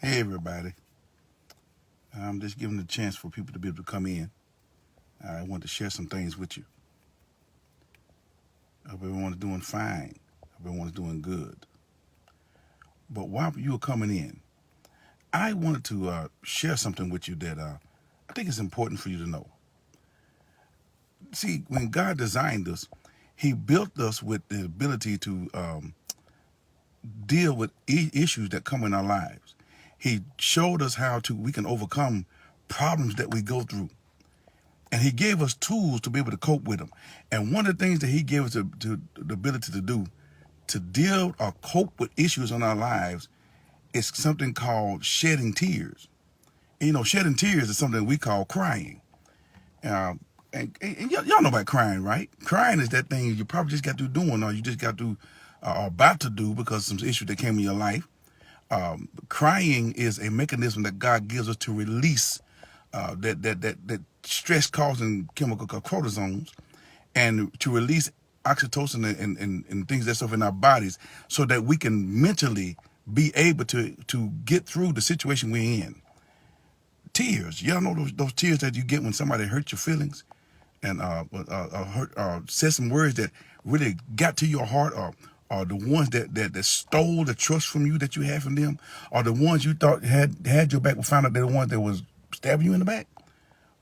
Hey everybody, I'm just giving a chance for people to be able to come in. I want to share some things with you. I hope everyone's doing fine. I hope everyone's doing good. But while you were coming in, I wanted to share something with you that I think is important for you to know. See, when God designed us, He built us with the ability to deal with issues that come in our lives. He showed us how we can overcome problems that we go through. And he gave us tools to be able to cope with them. And one of the things that he gave us the ability to do to deal or cope with issues in our lives is something called shedding tears. And, shedding tears is something we call crying. Uh, and y'all know about crying, right? Crying is that thing you probably just got to doing, or you just got to, or about to do because of some issue that came in your life. Crying is a mechanism that God gives us to release that stress causing chemical called cortisones, and to release oxytocin and things that stuff in our bodies so that we can mentally be able to get through the situation we're in. Tears, y'all know those tears that you get when somebody hurt your feelings and said some words that really got to your heart, or the ones that stole the trust from you that you had from them, or the ones you thought had your back but found out they're the ones that was stabbing you in the back,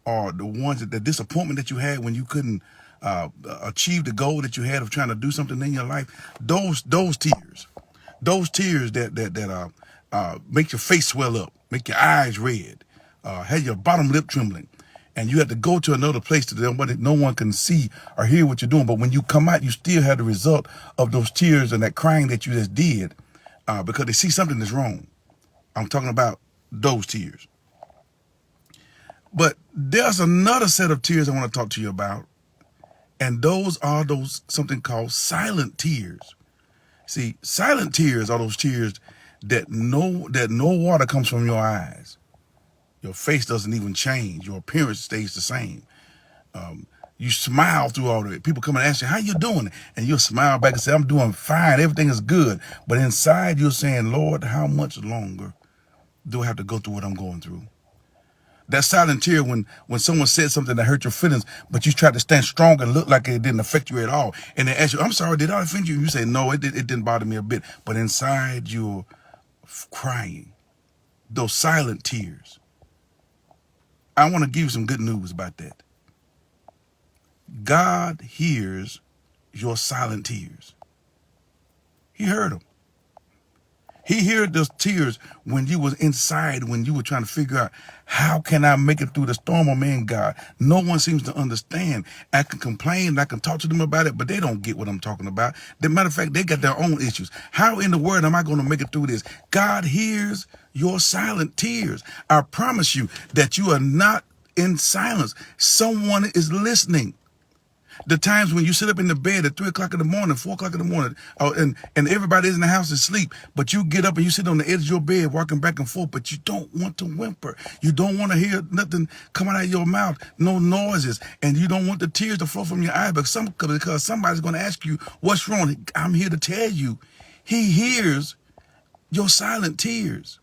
or the ones the disappointment that you had when you couldn't achieve the goal that you had of trying to do something in your life. Those tears that make your face swell up, make your eyes red, have your bottom lip trembling, and you have to go to another place to them, but no one can see or hear what you're doing. But when you come out, you still have the result of those tears and that crying that you just did, because they see something that's wrong. I'm talking about those tears. But there's another set of tears I want to talk to you about, and those are something called silent tears. See, silent tears are those tears that no water comes from your eyes. Your face doesn't even change. Your appearance stays the same. You smile through all of it. People come and ask you, how you doing? And you'll smile back and say, I'm doing fine. Everything is good. But inside you're saying, Lord, how much longer do I have to go through what I'm going through? That silent tear when someone said something that hurt your feelings, but you tried to stand strong and look like it didn't affect you at all. And they ask you, I'm sorry, did I offend you? And you say, no, it didn't bother me a bit. But inside you're crying. Those silent tears. I want to give you some good news about that. God hears your silent tears. He heard them. He heard those tears when you was inside, when you were trying to figure out, how can I make it through the storm? Oh man, God, no one seems to understand. I can complain, I can talk to them about it, but they don't get what I'm talking about. As a matter of fact, they got their own issues. How in the world am I going to make it through this? God hears your silent tears. I promise you that you are not in silence. Someone is listening. The times when you sit up in the bed at 3 o'clock in the morning, 4 o'clock in the morning, and everybody's in the house asleep, but you get up and you sit on the edge of your bed walking back and forth, but you don't want to whimper. You don't want to hear nothing coming out of your mouth, no noises, and you don't want the tears to flow from your eyes because somebody's going to ask you, what's wrong? I'm here to tell you, he hears your silent tears.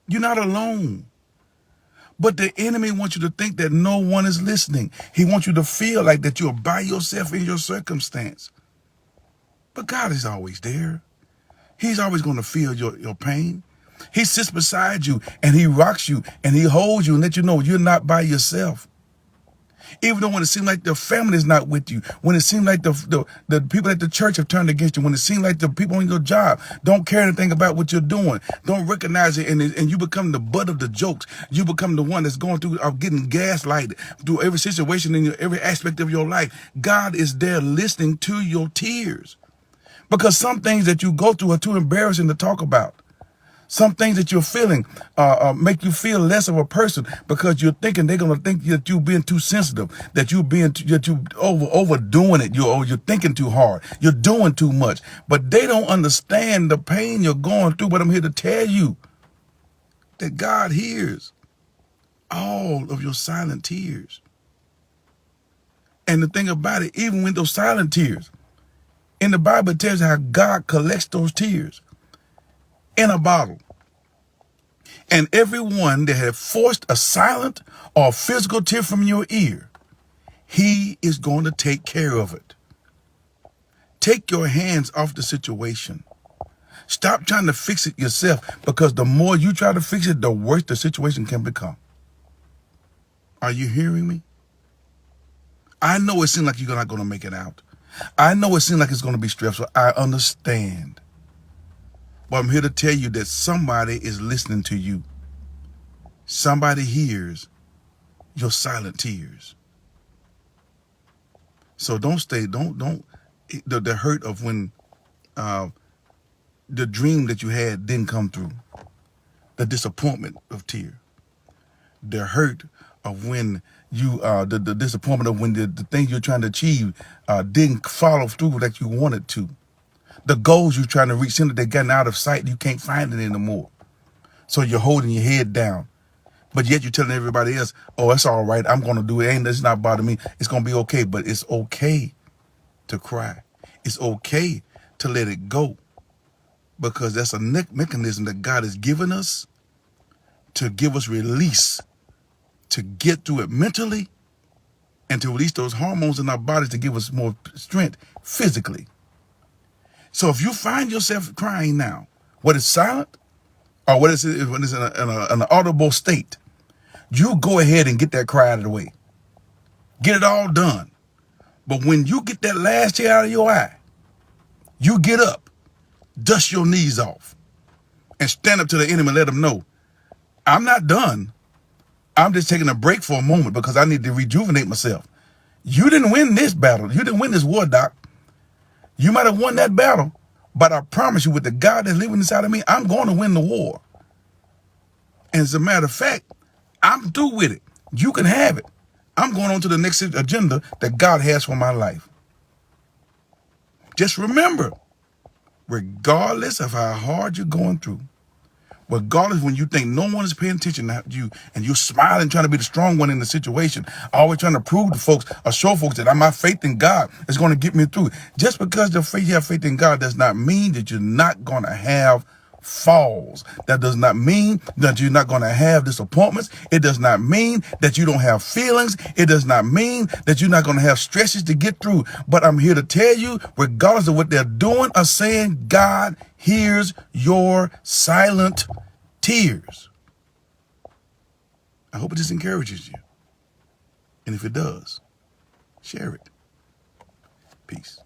You're not alone. But the enemy wants you to think that no one is listening. He wants you to feel like that you're by yourself in your circumstance. But God is always there. He's always going to feel your pain. He sits beside you and he rocks you and he holds you and lets you know you're not by yourself. Even though when it seems like the family is not with you, when it seems like the people at the church have turned against you, when it seems like the people on your job don't care anything about what you're doing, don't recognize it, and you become the butt of the jokes. You become the one that's going through getting gaslighted through every situation in every aspect of your life. God is there listening to your tears, because some things that you go through are too embarrassing to talk about. Some things that you're feeling make you feel less of a person because you're thinking they're gonna think that you're being too sensitive, that you overdoing it. You're thinking too hard. You're doing too much. But they don't understand the pain you're going through. But I'm here to tell you that God hears all of your silent tears. And the thing about it, even with those silent tears, in the Bible it tells you how God collects those tears in a bottle. And everyone that had forced a silent or physical tear from your ear, he is going to take care of it. Take your hands off the situation. Stop trying to fix it yourself, because the more you try to fix it, the worse the situation can become. Are you hearing me? I know it seems like you're not going to make it out. I know it seems like it's going to be stressful. I understand. But I'm here to tell you that somebody is listening to you. Somebody hears your silent tears. So don't the hurt of when the dream that you had didn't come through, the disappointment of tear, the hurt of when you the disappointment of when the things you're trying to achieve didn't follow through that you wanted to, the goals you're trying to reach, simply they're getting out of sight, you can't find it anymore, so you're holding your head down, but yet you're telling everybody else, oh, it's all right, I'm going to do it, it's not bothering me, it's going to be okay. But it's okay to cry. It's okay to let it go, because that's a mechanism that God has given us to give us release, to get through it mentally, and to release those hormones in our bodies to give us more strength physically. So if you find yourself crying now, whether it's silent or when it's in an audible state, you go ahead and get that cry out of the way. Get it all done. But when you get that last tear out of your eye, you get up, dust your knees off, and stand up to the enemy and let them know, I'm not done. I'm just taking a break for a moment because I need to rejuvenate myself. You didn't win this battle. You didn't win this war, Doc. You might have won that battle, but I promise you, with the God that's living inside of me, I'm going to win the war. And as a matter of fact, I'm through with it. You can have it. I'm going on to the next agenda that God has for my life. Just remember, regardless of how hard you're going through, regardless when you think no one is paying attention to you and you're smiling, trying to be the strong one in the situation, always trying to prove to folks or show folks that my faith in God is going to get me through. Just because you have faith in God does not mean that you're not going to have falls. That does not mean that you're not going to have disappointments. It does not mean that you don't have feelings. It does not mean that you're not going to have stresses to get through. But I'm here to tell you, regardless of what they're doing or saying, God hears your silent tears. I hope it just encourages you. And if it does, share it. Peace.